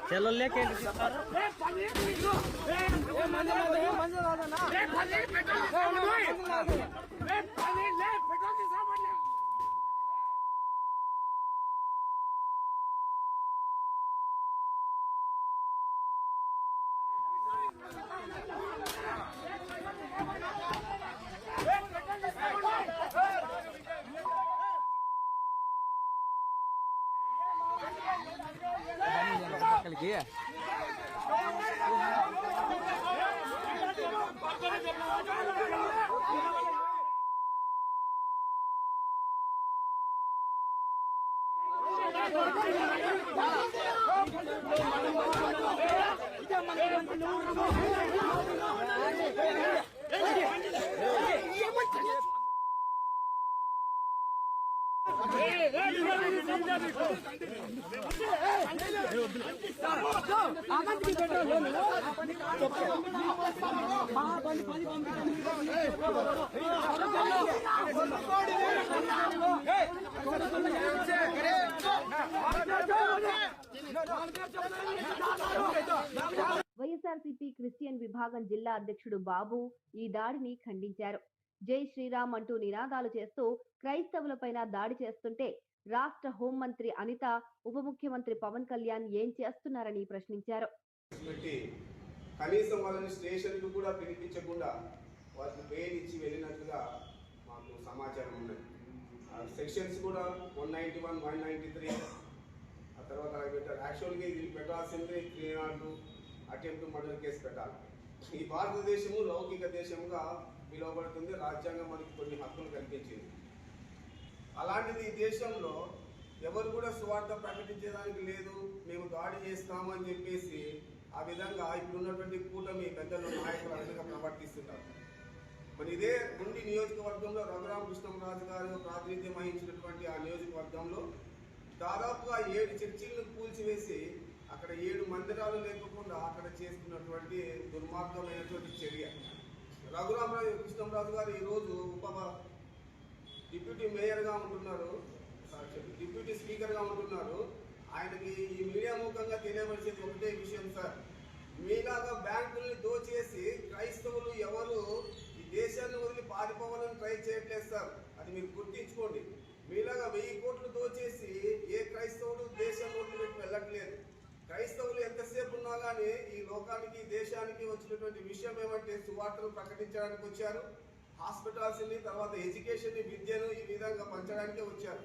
चलो लेके है వైఎస్ఆర్సీపీ క్రిస్టియన్ విభాగం జిల్లా అధ్యక్షుడు బాబు ఈ దాడిని ఖండించారు. జై శ్రీరామ్ అంటూ నినాదాలు చేస్తూ క్రైస్తవులపైన దాడి చేస్తుంటే రాష్ట్ర హోంమంత్రి అనిత, ఉప ముఖ్యమంత్రి పవన్ కళ్యాణ్ ఏం చేస్తున్నారని ప్రశ్నించారు. కనీసం వాళ్ళని స్టేషన్కు కూడా పిలిపించకుండా వాళ్ళకి బెయిల్ ఇచ్చి వెళ్ళినట్లుగా మాకు సమాచారం ఉన్నది. సెక్షన్స్ కూడా 191, 193 ఆ తర్వాత పెట్టారు. యాక్చువల్గా ఇది పెట్టాల్సిందే 302 అటెంప్ట్ మర్డర్ కేసు పెట్టాలి. ఈ భారతదేశము లౌకిక దేశంగా పిలువబడుతుంది. రాజ్యాంగం మనకి కొన్ని హక్కులు కల్పించింది. అలాంటిది ఈ దేశంలో ఎవరు కూడా సువార్త ప్రకటించడానికి లేదు, మేము దాడి చేస్తాము అని చెప్పేసి ఆ విధంగా ఇప్పుడున్నటువంటి కూటమి పెద్దలు నాయకులు అధికంగా ప్రవర్తిస్తున్నారు. మరి ఇదే ఉండి నియోజకవర్గంలో రఘురామకృష్ణరాజు గారు ప్రాతినిధ్యం వహించినటువంటి ఆ నియోజకవర్గంలో దాదాపుగా 7 చర్చిలను కూల్చివేసి అక్కడ 7 మందిరాలు లేకుండా అక్కడ చేస్తున్నటువంటి దుర్మార్గమైనటువంటి చర్య. రఘురామకృష్ణరాజు గారు ఈరోజు డిప్యూటీ మేయర్గా ఉంటున్నారు, డిప్యూటీ స్పీకర్గా ఉంటున్నారు. ఆయనకి ఈ మీడియా ముఖంగా తెలియవలసేది ఒకటే విషయం సార్, మీలాగా బ్యాంకుల్ని దోచేసి క్రైస్తవులు ఎవరు ఈ దేశాన్ని వదిలి పారిపోవాలని ట్రై చేయట్లేదు సార్, అది మీరు గుర్తించుకోండి. మీలాగా 1000 కోట్లు దోచేసి ఏ క్రైస్తవుడు దేశం వదిలిపెట్టి వెళ్ళట్లేదు. క్రైస్తవులు ఎంతసేపు ఉన్నా కానీ ఈ లోకానికి దేశానికి వచ్చినటువంటి విషయం ఏమంటే సువార్తను ప్రకటించడానికి వచ్చారు. హాస్పిటల్స్ని, తర్వాత ఎడ్యుకేషన్, విద్యను ఈ విధంగా పంచడానికే వచ్చారు.